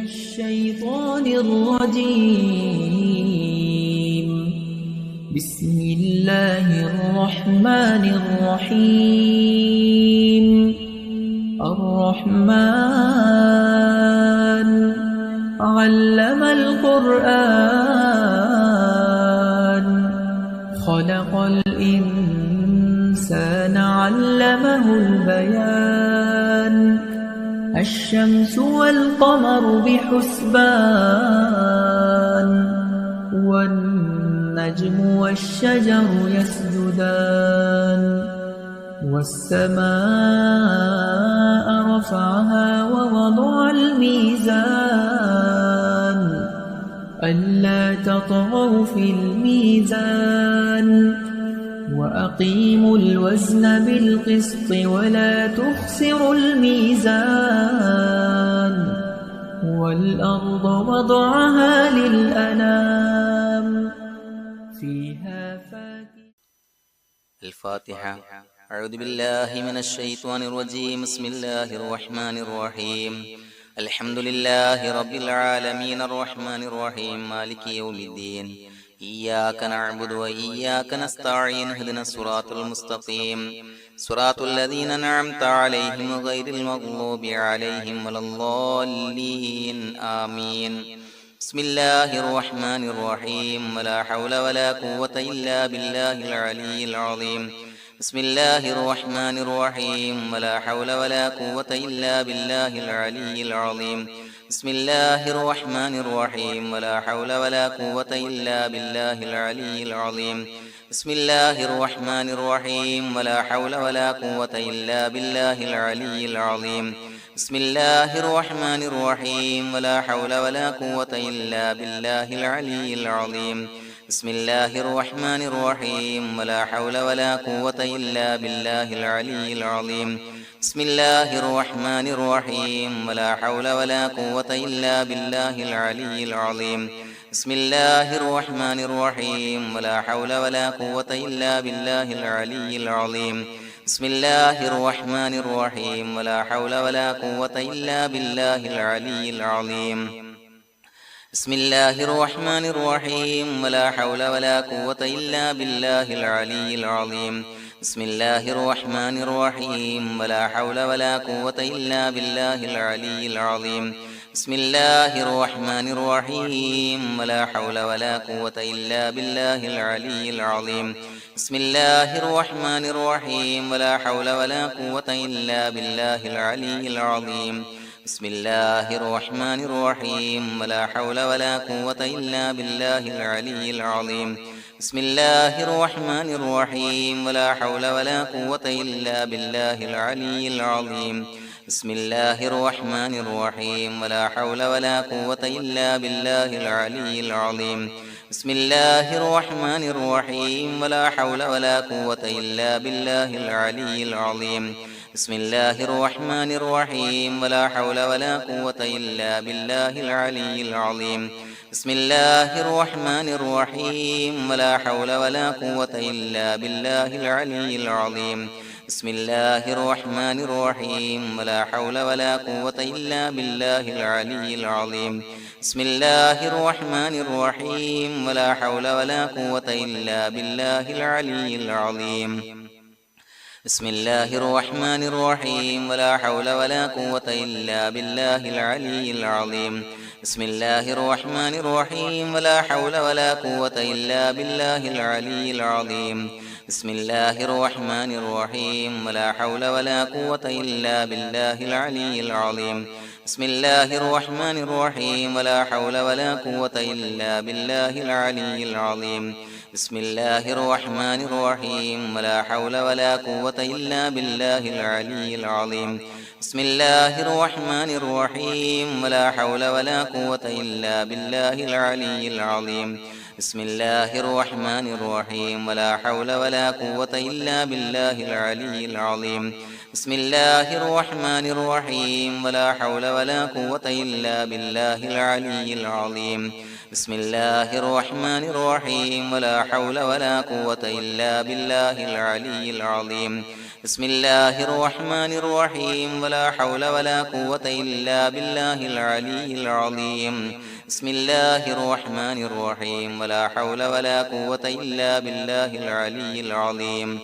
الشيطان الرجيم. بسم الله الرحمن الرحيم. الرحمن علم القرآن خلق الإنسان علمه البيان. الشمس والقمر بحسبان والنجم والشجر يسجدان. والسماء رفعها ووضع الميزان ألا تطغوا في الميزان وأقيموا الوزن بالقسط ولا تخسروا الميزان. والأرض وضعها للأنام فيها فاكهة. الفاتحة. أعوذ بالله من الشيطان الرجيم. بسم الله الرحمن الرحيم. الحمد لله رب العالمين الرحمن الرحيم مالك يوم الدين. إياك نعبد وإياك نستعين. اهدنا الصراط المستقيم صراط الذين أنعمت عليهم غير المغضوب عليهم ولا الضالين آمين. بسم الله الرحمن الرحيم. ولا حول ولا قوة إلا بالله العلي العظيم. بسم الله الرحمن الرحيم. ولا حول ولا قوة إلا بالله العلي العظيم. بسم الله الرحمن الرحيم. ولا حول ولا قوة إلا بالله العلي العظيم. بسم الله الرحمن الرحيم. ولا حول ولا قوة إلا بالله العلي العظيم. بسم الله الرحمن الرحيم. ولا حول ولا قوة إلا بالله العلي العظيم. بسم الله الرحمن الرحيم. ولا حول ولا قوة إلا بالله العلي العظيم. بسم الله الرحمن الرحيم. ولا حول ولا قوة إلا بالله العلي العظيم. بسم الله الرحمن الرحيم. ولا حول ولا قوة إلا بالله العلي العظيم. بسم الله الرحمن الرحيم. ولا حول ولا قوة إلا بالله العلي العظيم. بسم الله الرحمن الرحيم. ولا حول ولا قوة إلا بالله العلي العظيم. بسم الله الرحمن الرحيم. ولا حول ولا قوة إلا بالله العلي العظيم. بسم الله الرحمن الرحيم. ولا حول ولا قوة إلا بالله العلي العظيم. بسم الله الرحمن الرحيم. ولا حول ولا قوة إلا بالله العلي العظيم. بسم الله الرحمن الرحيم. ولا حول ولا قوة إلا بالله العلي العظيم. بسم الله الرحمن الرحيم. ولا حول ولا قوة إلا بالله العلي العظيم. بسم الله الرحمن الرحيم. ولا حول ولا قوة إلا بالله العلي العظيم. بسم الله الرحمن الرحيم. ولا حول ولا قوة إلا بالله العلي العظيم. بسم الله الرحمن الرحيم. ولا حول ولا قوة إلا بالله العلي العظيم. بسم الله الرحمن الرحيم. ولا حول ولا قوة إلا بالله العلي العظيم. بسم الله الرحمن الرحيم. ولا حول ولا قوة إلا بالله العلي العظيم. بسم الله الرحمن الرحيم. ولا حول ولا قوة إلا بالله العلي العظيم. بسم الله الرحمن الرحيم. ولا حول ولا قوة إلا بالله العلي العظيم. بسم الله الرحمن الرحيم. ولا حول ولا قوة إلا بالله العلي العظيم. بسم الله الرحمن الرحيم. ولا حول ولا قوة إلا بالله العلي العظيم. بسم الله الرحمن الرحيم. ولا حول ولا قوة إلا بالله العلي العظيم. بسم الله الرحمن الرحيم. ولا حول ولا قوة إلا بالله العلي العظيم. بسم الله الرحمن الرحيم. ولا حول ولا قوة إلا بالله العلي العظيم. بسم الله الرحمن الرحيم. ولا حول ولا قوة إلا بالله العلي العظيم. بسم الله الرحمن الرحيم. ولا حول ولا قوة إلا بالله العلي العظيم. بسم الله الرحمن الرحيم. ولا حول ولا قوة إلا بالله العلي العظيم. بسم الله الرحمن الرحيم ولا حول ولا قوة إلا بالله العلي العظيم بسم الله الرحمن الرحيم ولا حول ولا قوة إلا بالله العلي العظيم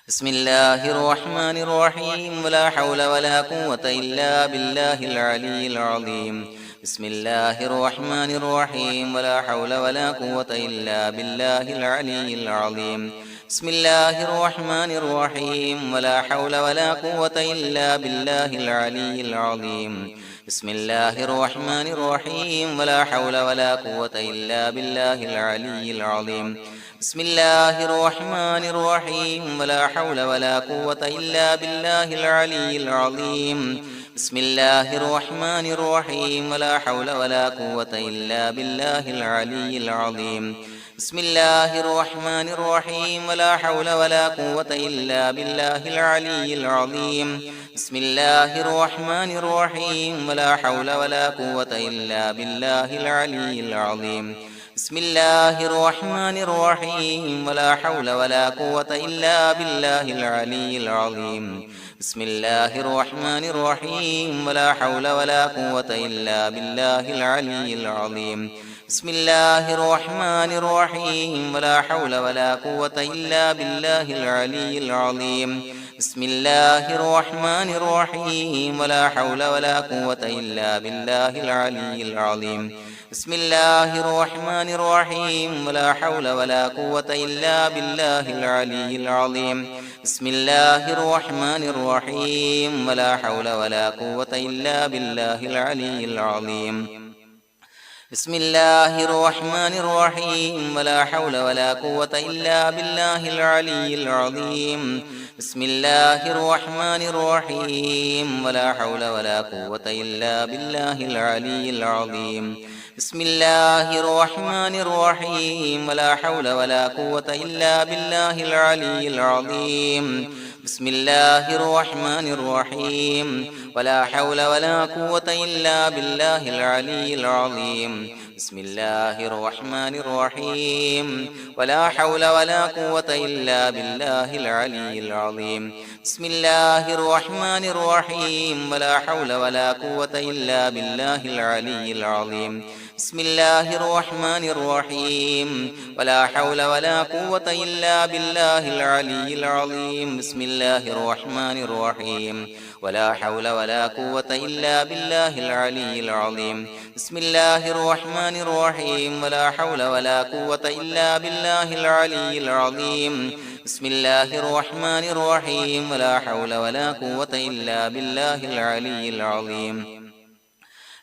بسم الله الرحمن الرحيم ولا حول ولا قوة إلا بالله العلي العظيم بسم الله الرحمن الرحيم ولا حول ولا قوة إلا بالله العلي العظيم بسم الله الرحمن الرحيم ولا حول ولا قوة إلا بالله العلي العظيم بسم الله الرحمن الرحيم ولا حول ولا قوة إلا بالله العلي العظيم بسم الله الرحمن الرحيم ولا حول ولا قوة إلا بالله العلي العظيم بسم الله الرحمن الرحيم ولا حول ولا قوة إلا بالله العلي العظيم بسم الله الرحمن الرحيم ولا حول ولا قوة إلا بالله العلي العظيم بسم الله الرحمن الرحيم ولا حول ولا قوة إلا بالله العلي العظيم بسم الله الرحمن الرحيم ولا حول ولا قوة إلا بالله العلي العظيم بسم الله الرحمن الرحيم ولا حول ولا قوة إلا بالله العلي العظيم بسم الله الرحمن الرحيم ولا حول ولا قوة إلا بالله العلي العظيم بسم الله الرحمن الرحيم ولا حول ولا قوة إلا بالله العلي العظيم بسم الله الرحمن الرحيم ولا حول ولا قوة إلا بالله العلي العظيم بسم الله الرحمن الرحيم ولا حول ولا قوة إلا بالله العلي العظيم بسم الله الرحمن الرحيم ولا حول ولا قوة إلا بالله العلي العظيم بسم الله الرحمن الرحيم ولا حول ولا قوة إلا بالله العلي العظيم بسم الله الرحمن الرحيم ولا حول ولا قوة إلا بالله العلي العظيم بسم الله الرحمن الرحيم ولا حول ولا قوة إلا بالله العلي العظيم بسم الله الرحمن الرحيم ولا حول ولا قوة إلا بالله العلي العظيم بسم الله الرحمن الرحيم ولا حول ولا قوة إلا بالله العلي العظيم بسم الله الرحمن الرحيم ولا حول ولا قوة إلا بالله العلي العظيم بسم الله الرحمن الرحيم ولا حول ولا قوة إلا بالله العلي العظيم بسم الله الرحمن الرحيم ولا حول ولا قوة إلا بالله العلي العظيم بسم الله الرحمن الرحيم ولا حول ولا قوة إلا بالله العلي العظيم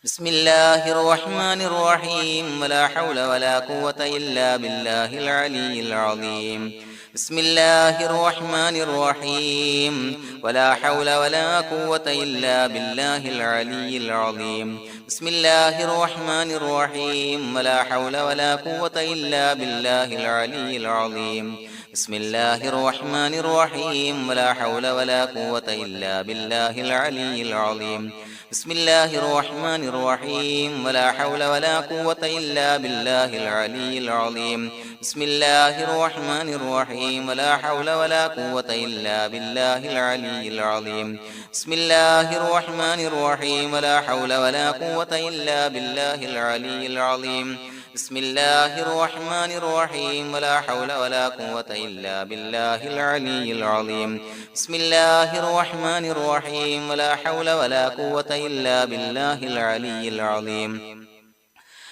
بسم الله الرحمن الرحيم ولا حول ولا قوة إلا بالله العلي العظيم بسم الله الرحمن الرحيم ولا حول ولا قوة إلا بالله العلي العظيم بسم الله الرحمن الرحيم ولا حول ولا قوة إلا بالله العلي العظيم بسم الله الرحمن الرحيم ولا حول ولا قوة إلا بالله العلي العظيم بسم الله الرحمن الرحيم ولا حول ولا قوة إلا بالله العلي العظيم بسم الله الرحمن الرحيم ولا حول ولا قوة إلا بالله العلي العظيم بسم الله الرحمن الرحيم ولا حول ولا قوة إلا بالله العلي العظيم بسم الله الرحمن الرحيم ولا حول ولا قوة إلا بالله العلي العظيم بسم الله الرحمن الرحيم ولا حول ولا قوة إلا بالله العلي العظيم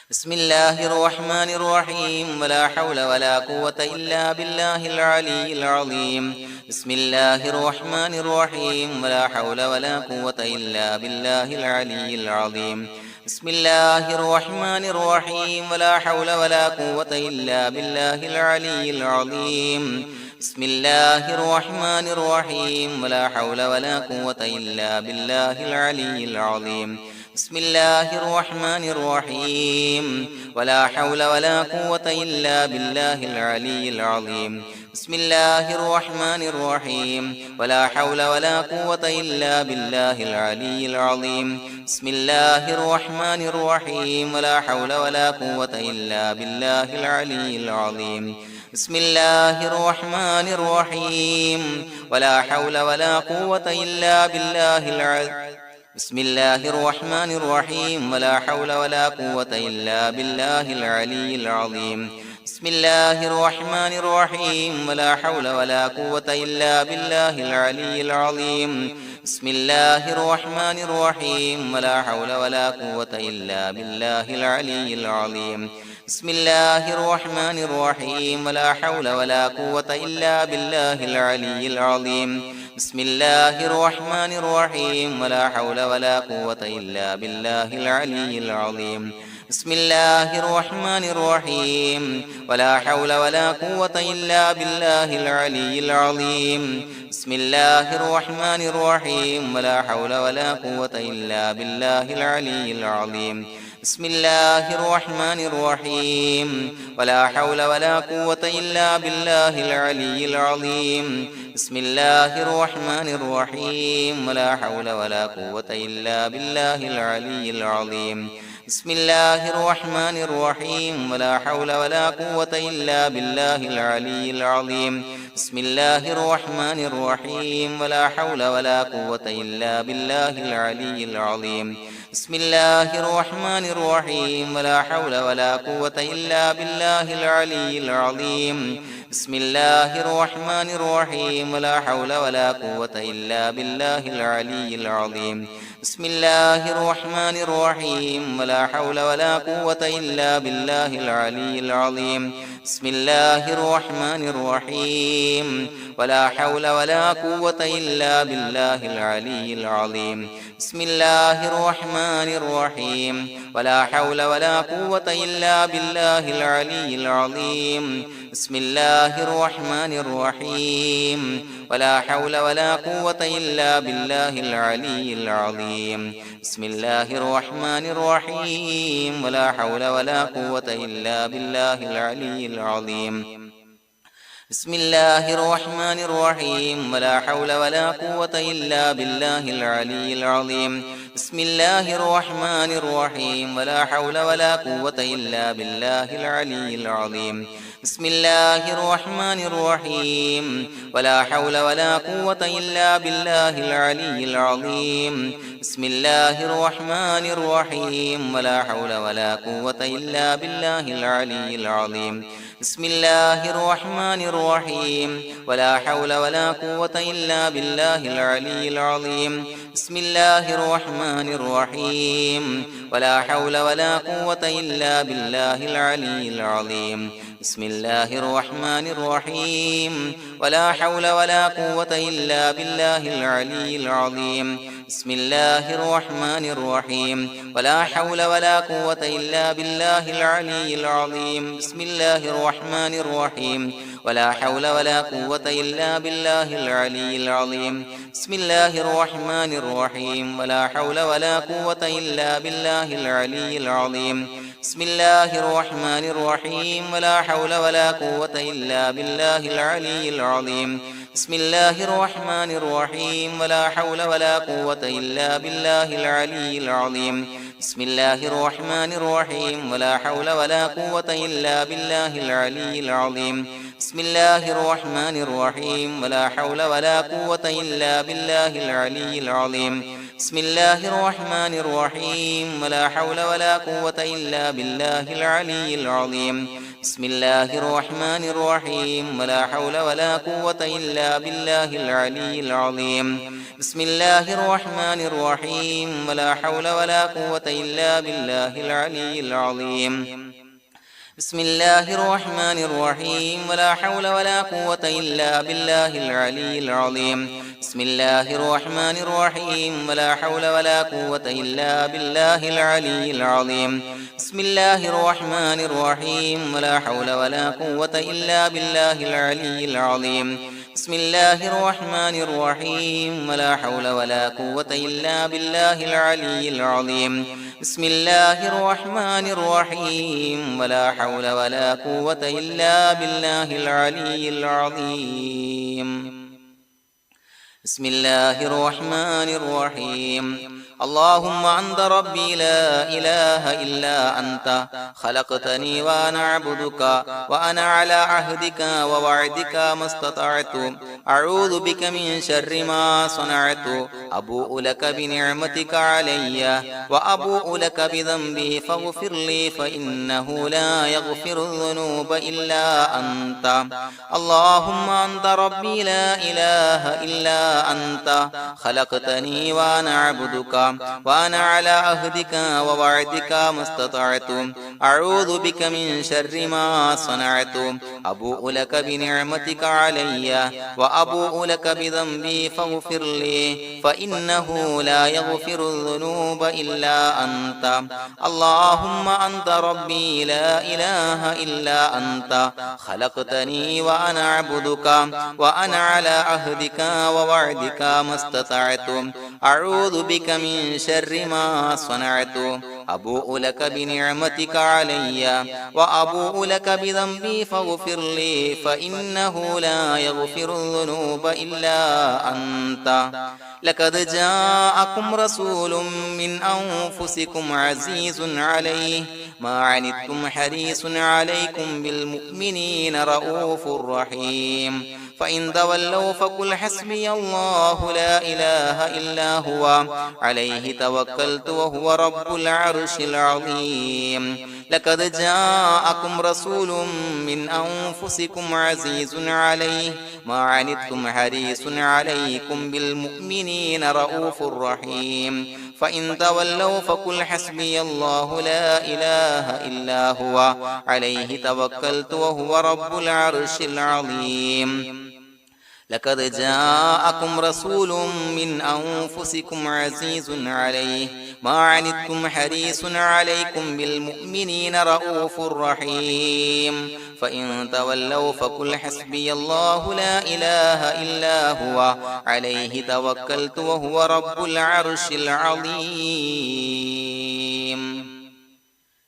بسم الله الرحمن الرحيم ولا حول ولا قوة إلا بالله العلي العظيم بسم الله الرحمن الرحيم ولا حول ولا قوة إلا بالله العلي العظيم بسم الله الرحمن الرحيم ولا حول ولا قوة إلا بالله العلي العظيم بسم الله الرحمن الرحيم ولا حول ولا قوة إلا بالله العلي العظيم بسم الله الرحمن الرحيم ولا حول ولا قوة إلا بالله العلي العظيم بسم الله الرحمن الرحيم ولا حول ولا قوة إلا بالله العلي العظيم بسم الله الرحمن الرحيم ولا حول ولا قوة إلا بالله العلي العظيم بسم الله الرحمن الرحيم ولا حول ولا قوة إلا بالله العلي بسم الله الرحمن الرحيم ولا حول ولا قوة إلا بالله العلي العظيم بسم الله الرحمن الرحيم ولا حول ولا قوة إلا بالله العلي العظيم بسم الله الرحمن الرحيم ولا حول ولا قوة إلا بالله العلي العظيم بسم الله الرحمن الرحيم ولا حول ولا قوة إلا بالله العلي العظيم بسم الله الرحمن الرحيم ولا حول ولا قوة إلا بالله العلي العظيم بسم الله الرحمن الرحيم ولا حول ولا قوة إلا بالله العلي العظيم بسم الله الرحمن الرحيم ولا حول ولا قوة إلا بالله العلي العظيم بسم الله الرحمن الرحيم ولا حول ولا قوة إلا بالله العلي العظيم بسم الله الرحمن الرحيم ولا حول ولا قوة إلا بالله العلي العظيم بسم الله الرحمن الرحيم ولا حول ولا قوة إلا بالله العلي العظيم بسم الله الرحمن الرحيم ولا حول ولا قوة إلا بالله العلي العظيم بسم الله الرحمن الرحيم ولا حول ولا قوة إلا بالله العلي العظيم بسم الله الرحمن الرحيم ولا حول ولا قوة إلا بالله العلي العظيم بسم الله الرحمن الرحيم ولا حول ولا قوة إلا بالله العلي العظيم بسم الله الرحمن الرحيم ولا حول ولا قوة إلا بالله العلي العظيم بسم الله الرحمن الرحيم ولا حول ولا قوة إلا بالله العلي العظيم بسم الله الرحمن الرحيم ولا حول ولا قوة إلا بالله العلي العظيم بسم الله الرحمن الرحيم ولا حول ولا قوة إلا بالله العلي العظيم بسم الله الرحمن الرحيم ولا حول ولا قوة إلا بالله العلي العظيم بسم الله الرحمن الرحيم ولا حول ولا قوة إلا بالله العلي العظيم بسم الله الرحمن الرحيم ولا حول ولا قوة إلا بالله العلي العظيم بسم الله الرحمن الرحيم ولا حول ولا قوة إلا بالله العلي العظيم بسم الله الرحمن الرحيم ولا حول ولا قوة إلا بالله العلي العظيم بسم الله الرحمن الرحيم ولا حول ولا قوة إلا بالله العلي العظيم بسم الله الرحمن الرحيم ولا حول ولا قوة إلا بالله العلي العظيم بسم الله الرحمن الرحيم ولا حول ولا قوة إلا بالله العلي العظيم بسم الله الرحمن الرحيم ولا حول ولا قوة إلا بالله العلي العظيم بسم الله الرحمن الرحيم ولا حول ولا قوة إلا بالله العلي العظيم بسم الله الرحمن الرحيم ولا حول ولا قوة إلا بالله العلي العظيم بسم الله الرحمن الرحيم ولا حول ولا قوة إلا بالله العلي العظيم بسم الله الرحمن الرحيم ولا حول ولا قوة إلا بالله العلي العظيم بسم الله الرحمن الرحيم ولا حول ولا قوة إلا بالله العلي العظيم بسم الله الرحمن الرحيم ولا حول ولا قوة إلا بالله العلي العظيم بسم الله الرحمن الرحيم ولا حول ولا قوة إلا بالله العلي العظيم بسم الله الرحمن الرحيم ولا حول ولا قوة إلا بالله العلي العظيم بسم الله الرحمن الرحيم ولا حول ولا قوة إلا بالله العلي العظيم بسم الله الرحمن الرحيم ولا حول ولا قوة إلا بالله العلي العظيم بسم الله الرحمن الرحيم ولا حول ولا قوة إلا بالله العلي العظيم بسم الله الرحمن الرحيم ولا حول ولا قوة إلا بالله العلي العظيم بسم الله الرحمن الرحيم ولا حول ولا قوة إلا بالله العلي العظيم بسم الله الرحمن الرحيم اللهم أنت ربي لا إله إلا أنت خلقتني وأنا عبدك وأنا على عهدك ووعدك ما استطعت أعوذ بك من شر ما صنعت أبوء لك بنعمتك علي وأبوء لك بذنبي فاغفر لي فإنه لا يغفر الذنوب إلا أنت اللهم أنت ربي لا إله إلا أنت خلقتني وأنا عبدك وأنا على عهدك ووعدك ما استطعت أعوذ بك من شر ما صنعت أبوء لك بنعمتك علي وأبوء لك بذنبي فاغفر لي فإنه لا يغفر الذنوب إلا أنت اللهم أنت ربي لا إله إلا أنت خلقتني وأنا عبدك وأنا على عهدك ووعدك ما استطعت أعوذ بك من شر ما صنعت أبوء لك بنعمتك علي وأبوء لك بذنبي فاغفر لي فإنه لا يغفر الذنوب إلا أنت لقد جاءكم رسول من أنفسكم عزيز عليه ما عنتم حريص عليكم بالمؤمنين رؤوف رحيم فإن تولوا فقل حسبي الله لا إله إلا هو عليه توكلت وهو رب العرش العظيم لقد جاءكم رسول من أنفسكم عزيز عليه ما عنتم حريص عليكم بالمؤمنين رؤوف رحيم فإن تولوا فقل حسبي الله لا إله إلا هو عليه توكلت وهو رب العرش العظيم لقد جاءكم رسول من أنفسكم عزيز عليه ما عنتم حريص عليكم بالمؤمنين رؤوف رحيم فإن تولوا فقل حسبي الله لا إله إلا هو عليه توكلت وهو رب العرش العظيم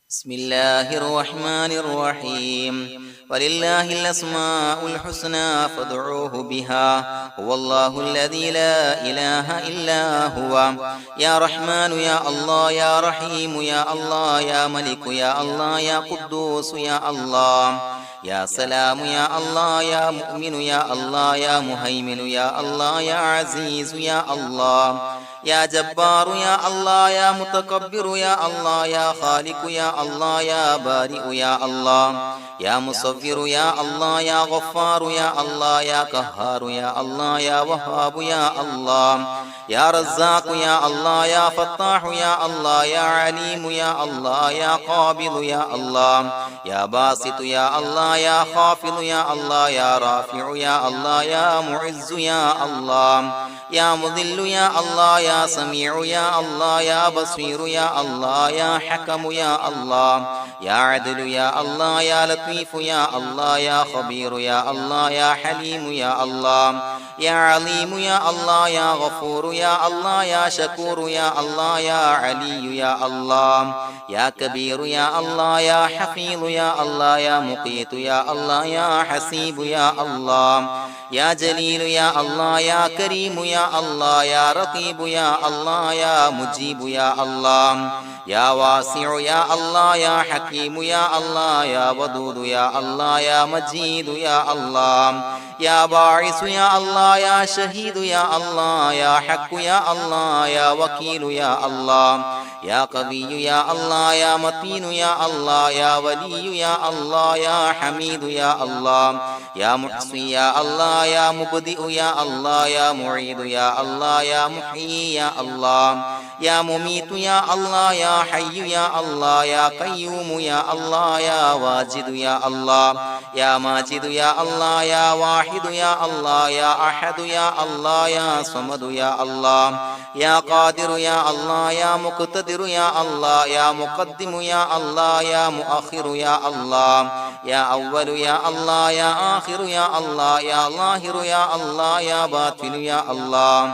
بسم الله الرحمن الرحيم ولله الأسماء الحسنى فادعوه بها هو الله الذي لا إله إلا هو يا رحمن يا الله يا رحيم يا الله يا ملك يا الله يا قدوس يا الله يا سلام يا الله يا مؤمن يا الله يا مهيمن يا الله يا عزيز يا الله يا جبار يا الله يا متكبر يا الله يا خالق يا الله يا بارئ يا الله يا مصور يا الله يا غفار يا الله يا قهار يا الله يا وهاب يا الله يا رزاق يا الله يا فتاح يا الله يا عليم يا الله يا قابض يا الله يا باسط يا الله يا خافض يا الله يا رافع يا الله يا معز يا الله يا مذل يا الله يا سميع يا الله يا بصير يا الله يا حكم يا الله يا عدل يا الله يا لطيف يا الله يا خبير يا الله يا حليم يا الله يا عليم يا الله يا غفور يا الله يا شكور يا الله يا علي يا الله يا كبير يا الله يا حفيظ يا الله يا مقيت يا الله يا حسيب يا الله يا جليل يا الله يا كريم يا الله يا رقيب يا الله يا مجيب يا الله يا واسع يا الله يا حكيم يا الله يا ودود يا الله يا مجيد يا الله يا باعث يا الله يا شهيد يا الله يا حق يا الله يا وكيل يا الله يا قوي يا الله يا متين يا الله يا ولي يا الله يا حميد يا الله يا محصي يا الله يا مبدئ يا الله يا معيد يا الله يا محيي يا الله يا مميت يا الله يا حي يا الله يا قيوم يا الله يا واجد يا الله يا ماجد يا الله يا واحد يا الله يا أحد يا الله يا صمد يا الله يا قادر يا الله يا مقتدر يا الله يا مقدم يا الله يا مؤخر يا الله يا أول يا الله يا آخر يا الله يا ظاهر يا الله يا باطن يا الله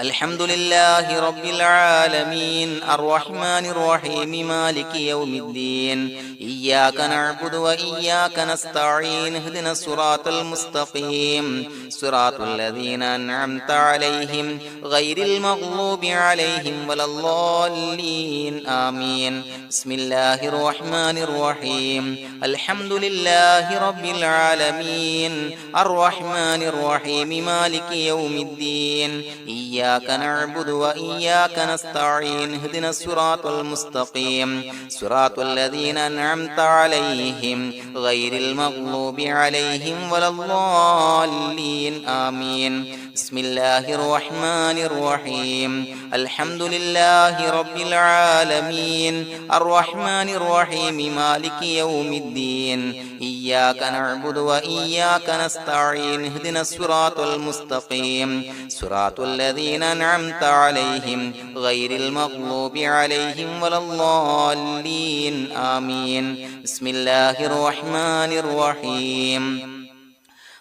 الحمد لله رب العالمين الرحمن الرحيم مالك يوم الدين إياك نعبد وإياك نستعين اهدنا الصراط المستقيم صراط الذين أنعمت عليهم غير المغضوب عليهم ولا الضالين آمين بسم الله الرحمن الرحيم الحمد لله رب العالمين الرحمن الرحيم مالك يوم الدين إياك نعبد وإياك نستعين اهدنا الصراط المستقيم صراط الذين أنعمت عليهم غير المغضوب عليهم ولا الضالين آمين بسم الله الرحمن الرحيم الحمد لله رب العالمين الرحمن الرحيم مالك يوم الدين إياك نعبد وإياك نستعين اهدنا الصراط المستقيم صراط الذين أنعمت عليهم غير المغضوب عليهم ولا الضالين آمين بسم الله الرحمن الرحيم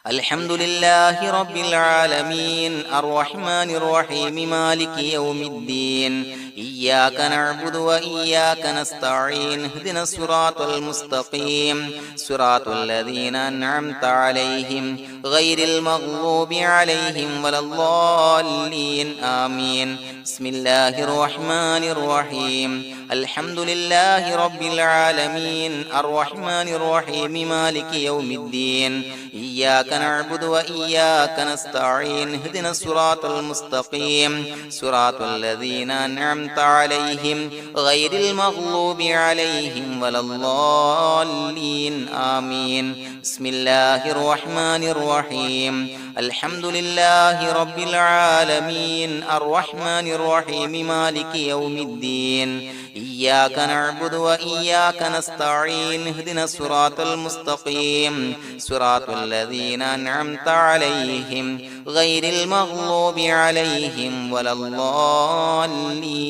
الحمد لله رب العالمين الرحمن الرحيم مالك يوم الدين إياك نعبد وإياك نستعين اهدنا الصراط المستقيم صراط الذين أنعمت عليهم غير المغضوب عليهم ولا الضالين آمين بسم الله الرحمن الرحيم الحمد لله رب العالمين الرحمن الرحيم مالك يوم الدين إياك نعبد وإياك نستعين اهدنا الصراط المستقيم صراط الذين أنعمت عليهم غير المغضوب عليهم ولا الضالين آمين بسم الله الرحمن الرحيم الحمد لله رب العالمين الرحمن الرحيم مالك يوم الدين إياك نعبد وإياك نستعين اهدنا الصراط المستقيم صراط الذين أنعمت عليهم غير المغضوب عليهم ولا الضالين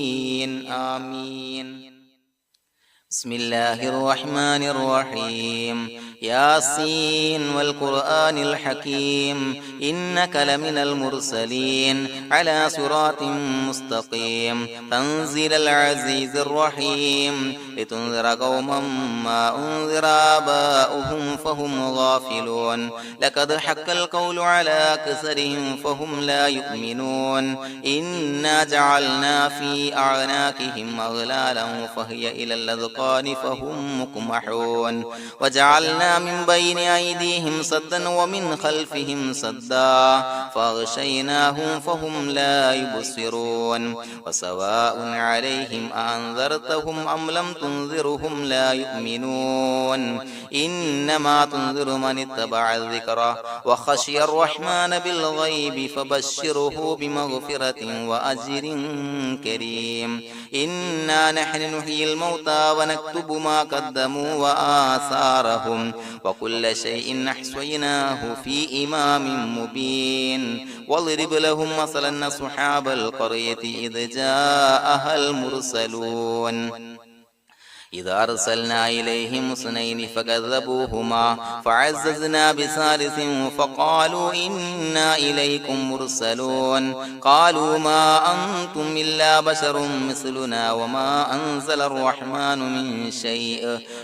آمين بسم الله الرحمن الرحيم ياسين والقرآن الحكيم إنك لمن المرسلين على صراط مستقيم تنزيل العزيز الرحيم لتنذر قوما ما أنذر آباؤهم فهم غافلون لقد حق القول على أكثرهم فهم لا يؤمنون إنا جعلنا في أعناقهم أغلالا فهي إلى الأذقان فهم مقمحون وجعلنا من بين أيديهم سدا ومن خلفهم سدا فأغشيناهم فهم لا يبصرون وسواء عليهم أأنذرتهم أم لم تنذرهم لا يؤمنون إنما تنذر من اتبع الذكر وخشي الرحمن بالغيب فبشره بمغفرة وأجر كريم إنا نحن نحيي الموتى ونكتب ما قدموا وآثارهم وكل شيء أحصيناه في إمام مبين واضرب لهم مثلا أصحاب القرية إذ جاءها المرسلون إذا أرسلنا إليهم اثنين فكذبوهما فعززنا بثالث فقالوا إنا إليكم مرسلون قالوا ما أنتم إلا بشر مثلنا وما أنزل الرحمن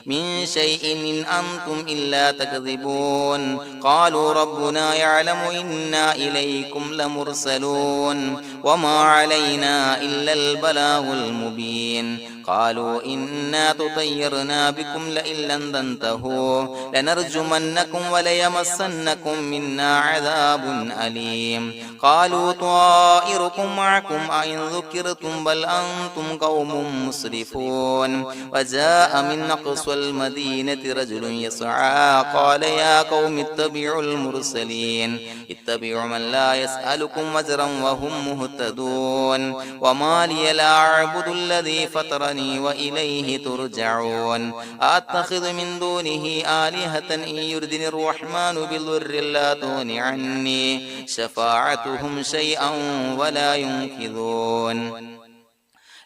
من شيء إن أنتم إلا تكذبون قالوا ربنا يعلم إنا إليكم لمرسلون وما علينا إلا البلاغ المبين قالوا إنا تطيرنا بكم لئن لم تنتهوا لنرجمنكم وليمسنكم منا عذاب أليم قالوا طائركم معكم أئن ذكرتم بل أنتم قوم مسرفون وجاء من أقصى المدينة رجل يسعى قال يا قوم اتبعوا المرسلين اتبعوا من لا يسألكم أجرا وهم مهتدون وما لي لا أعبد الذي فطرني وإليه ترجعون أتخذ من دونه آلهة إن يردني الرحمن بضر لا تغن عني شفاعتهم شيئا ولا ينقذون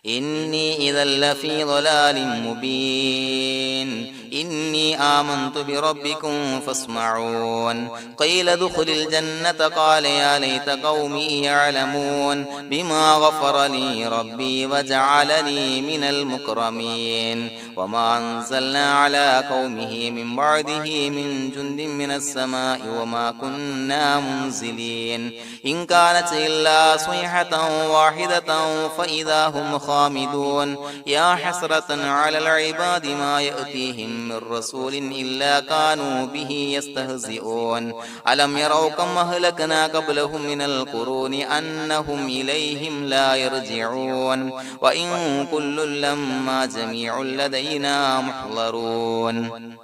إني إذا لفي ضلال مبين إني آمنت بربكم فاسمعون قيل ادخل الجنة قال يا ليت قومي يعلمون بما غفر لي ربي وجعلني من المكرمين وما أنزلنا على قومه من بعده من جند من السماء وما كنا منزلين إن كانت إلا صيحة واحدة فإذا هم خامدون يا حسرة على العباد ما يأتيهم من رسول إلا كانوا به يستهزئون ألم يروا كم أهلكنا قبلهم من القرون أنهم إليهم لا يرجعون وإن كل لما جميع لدينا محضرون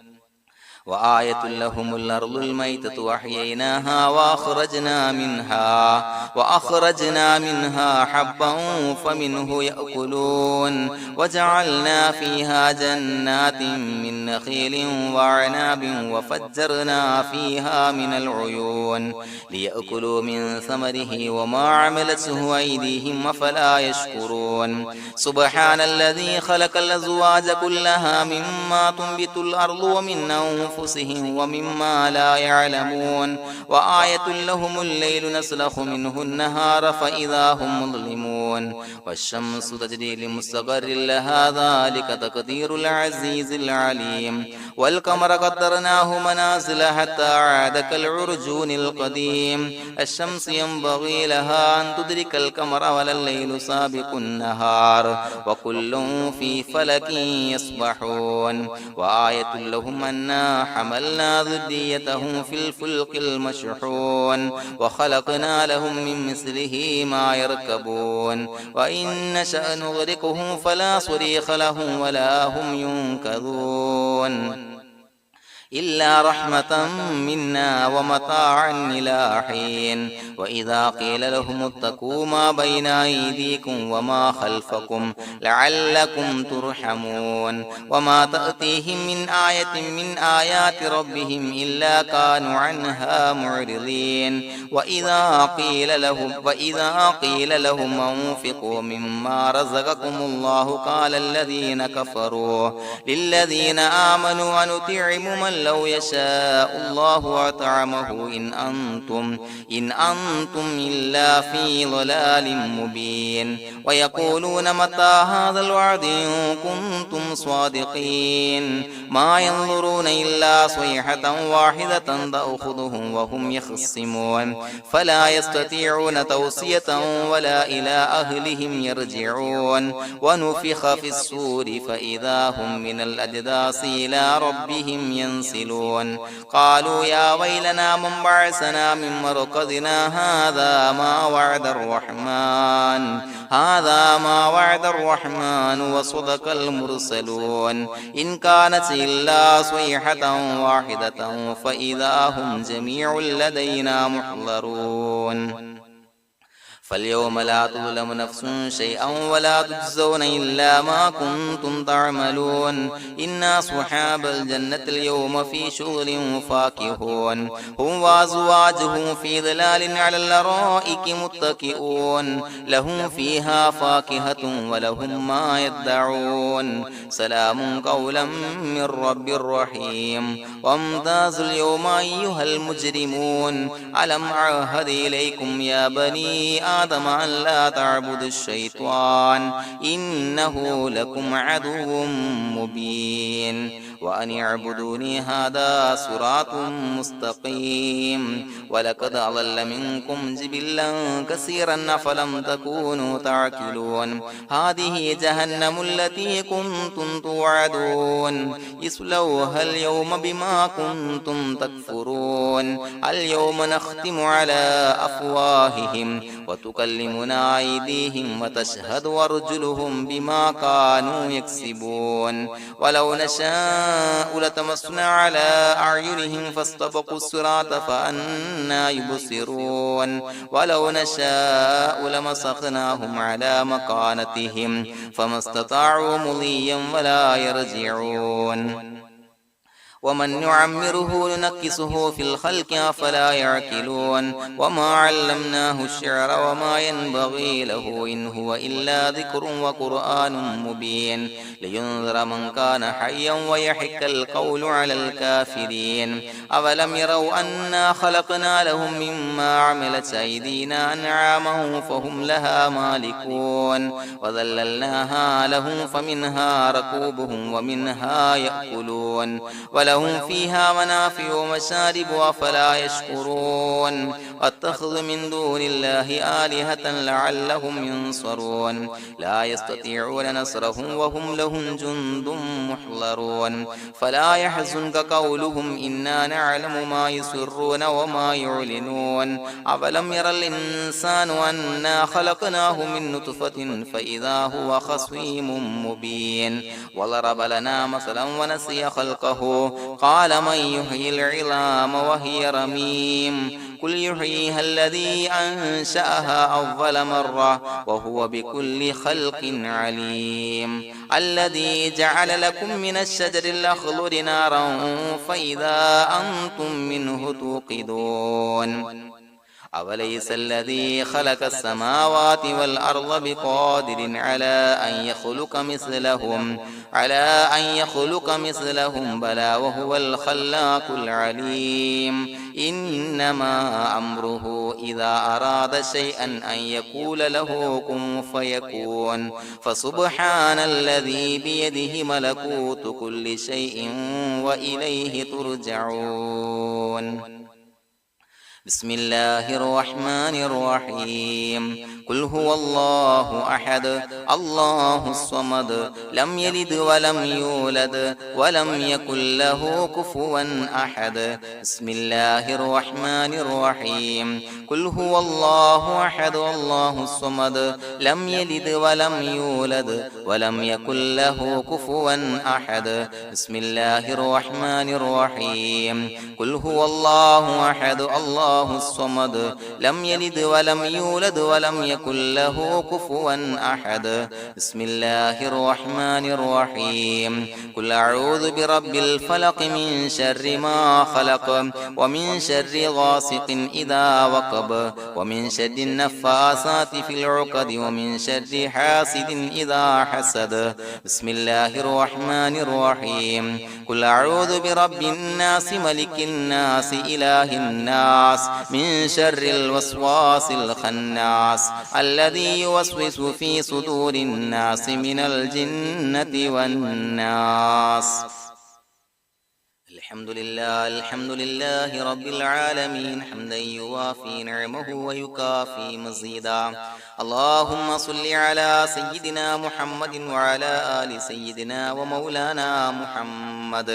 وآية لهم الأرض الميتة وأحييناها وأخرجنا منها حبا فمنه يأكلون وجعلنا فيها جنات من نخيل وأعناب وفجرنا فيها من العيون ليأكلوا من ثمره وما عملته أيديهم أفلا يشكرون سبحان الذي خلق الأزواج كلها مما تنبت الأرض ومن أنفسهم ومما لا يعلمون وآية لهم الليل نسلخ منه النهار فإذا هم مظلمون والشمس تجري لمستقر لها ذلك تقدير العزيز العليم والقمر قدرناه منازل حتى عاد كالعرجون القديم الشمس ينبغي لها أن تدرك القمر ولا الليل سابق النهار وكل في فلك يسبحون وآية لهم أنا حملنا ذريتهم في الفلك المشحون وخلقنا لهم من مثله ما يركبون وإن نشأ نغرقهم فلا صريخ لهم ولا هم ينقذون إلا رحمة منا ومتاعا إلى حين وإذا قيل لهم اتقوا ما بين أيديكم وما خلفكم لعلكم ترحمون وما تأتيهم من آية من آيات ربهم إلا كانوا عنها معرضين وإذا قيل لهم أنفقوا مما رزقكم الله قال الذين كفروا للذين آمنوا أنطعم من لو يشاء الله أطعمه إن أنتم إلا في ضلال مبين ويقولون متى هذا الوعد إن كنتم صادقين ما ينظرون إلا صيحة واحدة تأخذهم وهم يخصمون فلا يستطيعون توصية ولا إلى أهلهم يرجعون ونفخ في الصور فإذا هم من الأجداث إلى ربهم ينسلون قالوا يا ويلنا من بعثنا من مرقدنا هذا ما وعد الرحمن وصدق المرسلون إن كانت إلا صيحة واحدة فإذا هم جميع لدينا محضرون فاليوم لا تظلم نفس شيئا ولا تجزون إلا ما كنتم تعملون إن أصحاب الجنة اليوم في شغل فاكهون هم وأزواجهم في ظلال على الأرائك متكئون لهم فيها فاكهة ولهم ما يدعون سلام قولا من رب رحيم وامتازوا اليوم أيها المجرمون ألم أعهد إليكم يا بني آدم أن لا تعبدوا الشيطان إنه لكم عدو مبين وأن اعبدوني هذا صراط مستقيم ولقد أضل منكم جبلا كثيرا أفلم تكونوا تعقلون هذه جهنم التي كنتم توعدون اصلوها اليوم بما كنتم تكفرون اليوم نختم على أفواههم وتكلمنا أيديهم وتشهد أرجلهم بما كانوا يكسبون ولو نشاء لتمسنا على أعينهم فاستبقوا الصراط فأنا يبصرون ولو نشاء لمسخناهم على مكانتهم فما استطاعوا مضيا ولا يرجعون ومن نعمره ننكسه في الخلق أفلا يعقلون وما علمناه الشعر وما ينبغي له إن هو إلا ذكر وقرآن مبين لينذر من كان حيا ويحق القول على الكافرين أولم يروا أنا خلقنا لهم مما عملت أيدينا أنعاما فهم لها مالكون وذللناها لهم فمنها ركوبهم ومنها يأكلون ولهم فيها منافع ومشارب أفلا يشكرون واتخذوا من دون الله آلهة لعلهم ينصرون لا يستطيعون نصرهم وهم لهم جند محضرون فلا يحزنك قولهم إنا نعلم ما يسرون وما يعلنون أولم ير الإنسان أنا خلقناه من نطفة فإذا هو خصيم مبين وضرب لنا مثلا ونسي خلقه قال من يحيي العظام وهي رميم قل يحييها الذي أنشأها أول مرة وهو بكل خلق عليم الذي جعل لكم من الشجر الأخضر نارا فإذا أنتم منه توقدون أوليس الذي خلق السماوات والأرض بقادر على أن يخلق مثلهم بلى وهو الخلاق العليم إنما أمره إذا أراد شيئا أن يقول له كن فيكون فسبحان الذي بيده ملكوت كل شيء وإليه ترجعون بسم الله الرحمن الرحيم قل هو الله أحد الله الصمد لم يلد ولم يولد ولم يكن له كفوا أحد بسم الله الرحمن الرحيم قل هو الله أحد الله الصمد لم يلد ولم يولد ولم يكن له كفوا أحد بسم الله الرحمن الرحيم قل هو الله أحد الله الصمد لم يلد ولم يولد ولم يكن له كفوا أحد بسم الله الرحمن الرحيم قل أعوذ برب الفلق من شر ما خلق ومن شر غاسق إذا وقب ومن شر النفاثات في العقد ومن شر حاسد إذا حسد بسم الله الرحمن الرحيم قل أعوذ برب الناس ملك الناس إله الناس من شر الوسواس الخناس الذي يوسوس في صدور الناس من الجنة والناس الحمد لله رب العالمين حمدا يوافي نعمه ويكافي مزيدا اللهم صل على سيدنا محمد وعلى آل سيدنا ومولانا محمد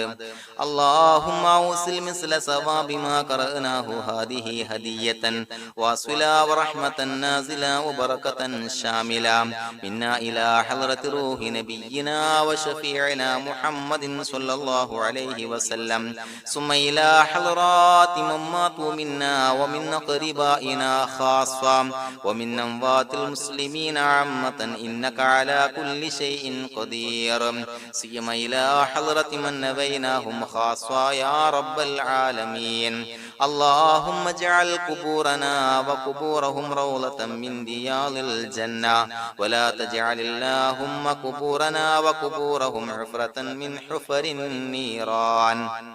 اللهم أوصل مثل ثواب ما قرأناه هذه هدية واصلا ورحمة نازلا وبركة شاملا منا إلى حضرة روح نبينا وشفيعنا محمد صلى الله عليه وسلم ثم إلى حضرات من ماتوا منا ومن أقربائنا خاصة ومن أموات المسلمين عامة إنك على كل شيء قدير سيما إلى حضرة من نبيناهم خاصة يا رب العالمين اللهم اجعل قبورنا وقبورهم روضة من رياض الجنة ولا تجعل اللهم قبورنا وقبورهم حفرة من حفر النيران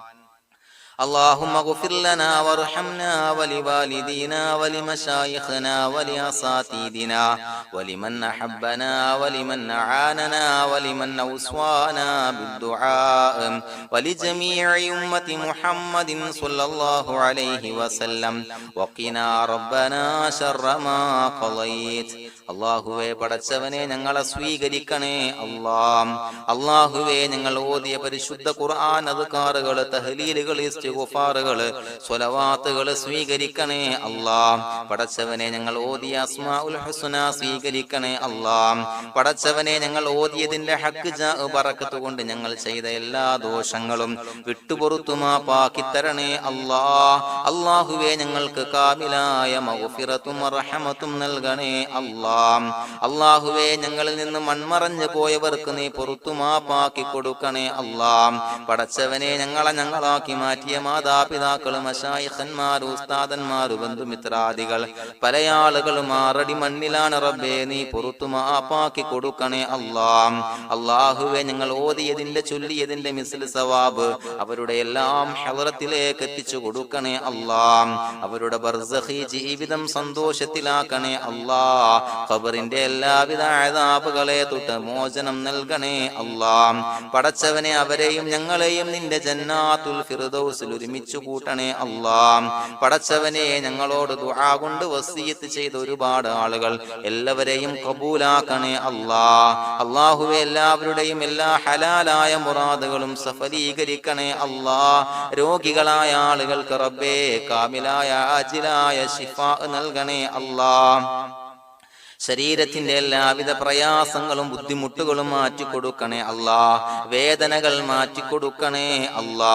اللهم اغفر لنا وارحمنا ولوالدينا ولمشايخنا ولأساتذتنا ولمن أحبنا ولمن أعاننا ولمن أوصانا بالدعاء ولجميع أمة محمد صلى الله عليه وسلم وقنا ربنا شر ما قضيت അള്ളാഹുവേ പടച്ചവനെ ഞങ്ങളെ സ്വീകരിക്കണേ അല്ലാഹുവേ ഞങ്ങൾ ഓതിയ പരിശുദ്ധ ഖുർആൻ അദ്കാറുകൾ തഹ്ലീലുകൾ ഇസ്തിഗ്ഫാറുകള് സ്വലവാത്തുകള് സ്വീകരിക്കണേ അല്ലാ. പടച്ചവനെ ഞങ്ങൾ ഓതിയ അസ്മാഉൽ ഹുസ്ന സ്വീകരിക്കണേ അല്ലാ. പടച്ചവനെ ഞങ്ങൾ ഓതിയതിന്റെ ഹക്ക് ജാ ബറക്കത്ത് കൊണ്ട് ഞങ്ങൾ ചെയ്ത എല്ലാ ദോഷങ്ങളും വിട്ടുപുറത്തു മാപ്പാക്കി തരണേ അല്ലാ. അല്ലാഹുവേ ഞങ്ങൾക്ക് കാമിലായ മഗ്ഫിറത്തും റഹ്മത്തും നൽകണേ അല്ലാ. അല്ലാഹുവേ ഞങ്ങളിൽ നിന്ന് മൺമറഞ്ഞു പോയവർക്ക് നീ പുറത്തു മാപ്പാക്കി കൊടുക്കണേ അല്ലാ. പടച്ചവനെ ഞങ്ങളാക്കി മാറ്റിയ മാതാപിതാക്കൾ, മശായിഖന്മാർ, ഉസ്താദന്മാർ, ബന്ധുമിത്രാദികൾ പല ആളുകളും ആറടി മണ്ണിലാണ് റബ്ബേ, നീ പുറത്തു മാപ്പാക്കി കൊടുക്കണേ അല്ലാ. അല്ലാഹുവേ ഞങ്ങൾ ഓതിയതിന്റെ ചൊല്ലിയതിന്റെ മിസ്ൽ സവാബ് അവരുടെ എല്ലാം ഹളറത്തിലേക്ക് എത്തിച്ചു കൊടുക്കണേ അല്ലാ. അവരുടെ ബർസഖി ജീവിതം സന്തോഷത്തിലാക്കണേ അല്ലാ. ഖബറിന്റെ എല്ലാവിധ അദാബുകളെ തൊട്ട് മോചനം നൽകണേ അല്ലാ. പടച്ചവനെ അവരെയും ഞങ്ങളെയും നിന്റെ ജന്നാത്തുൽ ഫിർദൗസിൽ ഒരുമിച്ച് കൂട്ടണേ അല്ലാ. പടച്ചവനെ ഞങ്ങളോട് ദുആ കൊണ്ട് വസിയത്ത് ചെയ്ത ഒരുപാട് ആളുകൾ എല്ലാവരെയും കബൂലാക്കണേ അല്ലാ. അല്ലാഹുവേ എല്ലാവരുടെയും എല്ലാ ഹലാലായ മുറാദുകളും സഫലീകരിക്കണേ അല്ലാ. രോഗികളായ ആളുകൾക്ക് റബ്ബേ കാമിലായ ആജിലായ ശിഫാ നൽകണേ അല്ലാ. ശരീരത്തിന്റെ എല്ലാവിധ പ്രയാസങ്ങളും ബുദ്ധിമുട്ടുകളും മാറ്റിക്കൊടുക്കണേ അല്ലാ. വേദനകൾ മാറ്റിക്കൊടുക്കണേ അല്ലാ.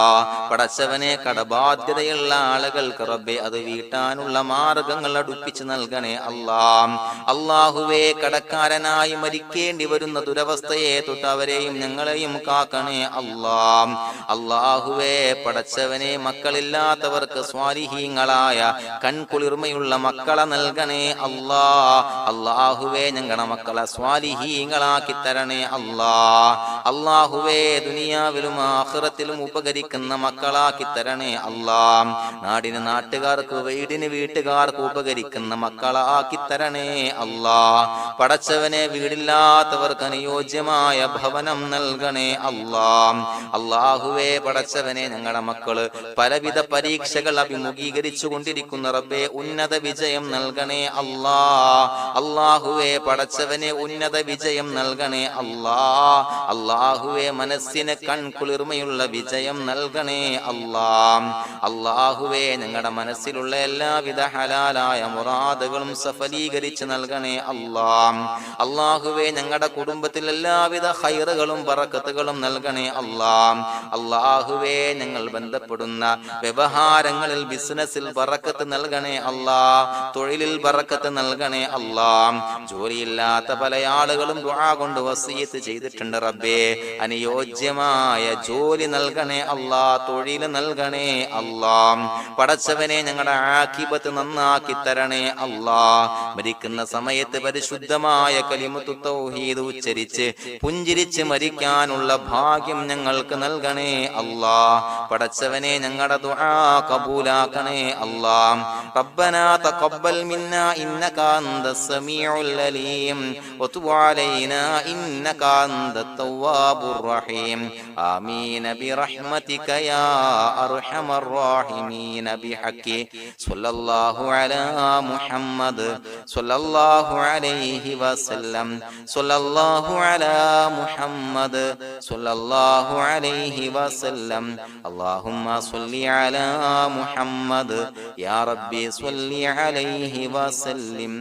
പടച്ചവനെ കടബാധ്യതയുള്ള ആളുകൾക്ക് റബ്ബേ അത് വീട്ടാനുള്ള മാർഗങ്ങൾ അടുപ്പിച്ച് നൽകണേ അല്ലാ. അല്ലാഹുവേ കടക്കാരനായി മരിക്കേണ്ടി വരുന്ന ദുരവസ്ഥയെ തൊട്ട് അവരെയും ഞങ്ങളെയും കാക്കണേ അല്ലാ. അല്ലാഹുവേ പടച്ചവനെ മക്കളില്ലാത്തവർക്ക് സ്വാലിഹീങ്ങളായ കൺകുളിർമയുള്ള മക്കളെ നൽകണേ അല്ലാ. അല്ലാഹുവേ ഞങ്ങളുടെ മക്കളെ സ്വാലിഹീങ്ങളാക്കി തരണേ അല്ലാ. അല്ലാഹുവേ ദുനിയാവിലും ആഖിറത്തിലും ഉപകരിക്കുന്ന മക്കളാക്കി തരണേ അല്ലാ. നാടിന് നാട്ടുകാർക്ക്, വീടിന് വീട്ടുകാർക്ക് ഉപകരിക്കുന്ന മക്കളാക്കി തരണേ അല്ലാ. പടച്ചവനെ വീടില്ലാത്തവർക്ക് അനുയോജ്യമായ ഭവനം നൽകണേ അല്ലാ. അല്ലാഹുവേ പടച്ചവനെ ഞങ്ങളുടെ മക്കള് പലവിധ പരീക്ഷകൾ അഭിമുഖീകരിച്ചു കൊണ്ടിരിക്കുന്ന റബ്ബേ ഉന്നത വിജയം നൽകണേ അല്ലാ. അല്ലാഹുവേ പടച്ചവനെ ഉന്നത വിജയം നൽകണേ അല്ലാ. അല്ലാഹുവേ മനസ്സിന് കൺകുളിർമയുള്ള വിജയം നൽകണേ അല്ലാ. അല്ലാഹുവേ ഞങ്ങളുടെ മനസ്സിലുള്ള എല്ലാവിധ ഹലാലായ മുറാദുകളും സഫലീകരിച്ച് നൽകണേ അല്ലാ. അല്ലാഹുവേ ഞങ്ങളുടെ കുടുംബത്തിൽ എല്ലാവിധ ഖൈറുകളും ബറക്കത്തുകളും നൽകണേ അല്ലാ. അല്ലാഹുവേ ഞങ്ങൾ ബന്ധപ്പെടുന്ന വ്യവഹാരങ്ങളിൽ, ബിസിനസ്സിൽ ബറക്കത്ത് നൽകണേ അല്ലാ. തൊഴിലിൽ ബറക്കത്ത് നൽകണേ അല്ലാ. ജോലിയില്ലാത്ത പല ആളുകളും ദുആ കൊണ്ട് വസിയത്ത് ചെയ്തിട്ടുണ്ട് റബ്ബേ. അനുയോജ്യമായ ജോലി നൽകണേ അല്ലാ. തൊഴിൽ നൽകണേ അല്ലാ. പടച്ചവനെ ഞങ്ങളുടെ ആഖിബത്ത് നന്നാക്കി തരണേ അല്ലാ. മരിക്കുന്ന സമയത്ത് പരിശുദ്ധമായ കലിമത്തു തൗഹീദ് ഉച്ചരിച്ച് പുഞ്ചിരിച്ച് മരിക്കാനുള്ള ഭാഗ്യം ഞങ്ങൾക്ക് നൽകണേ അല്ലാ. പടച്ചവനെ ഞങ്ങളുടെ ദുആ കബൂലാക്കണേ അല്ലാ. റബ്ബനാ തഖബ്ബൽ മിന്നാ ഇന്നക അന്തസ് സമീഉൽ അലീം വതുബ് അലൈനാ ഇന്നക അന്തത് തവ്വാബുർ റഹീം. ആമീൻ ബിറഹ്മതിക യാ അർഹമർ റഹീമീൻ. ബിഹഖി സ്വല്ലല്ലാഹു അലാ മുഹമ്മദ് സ്വല്ലല്ലാഹു അലൈഹി വസല്ലം. സ്വല്ലല്ലാഹു അലാ മുഹമ്മദ് സ്വല്ലല്ലാഹു അലൈഹി വസല്ലം. അല്ലാഹുമ്മ സ്വല്ലി അലാ മുഹമ്മദ് യാ റബ്ബി സ്വല്ലി അലൈഹി വസല്ലം.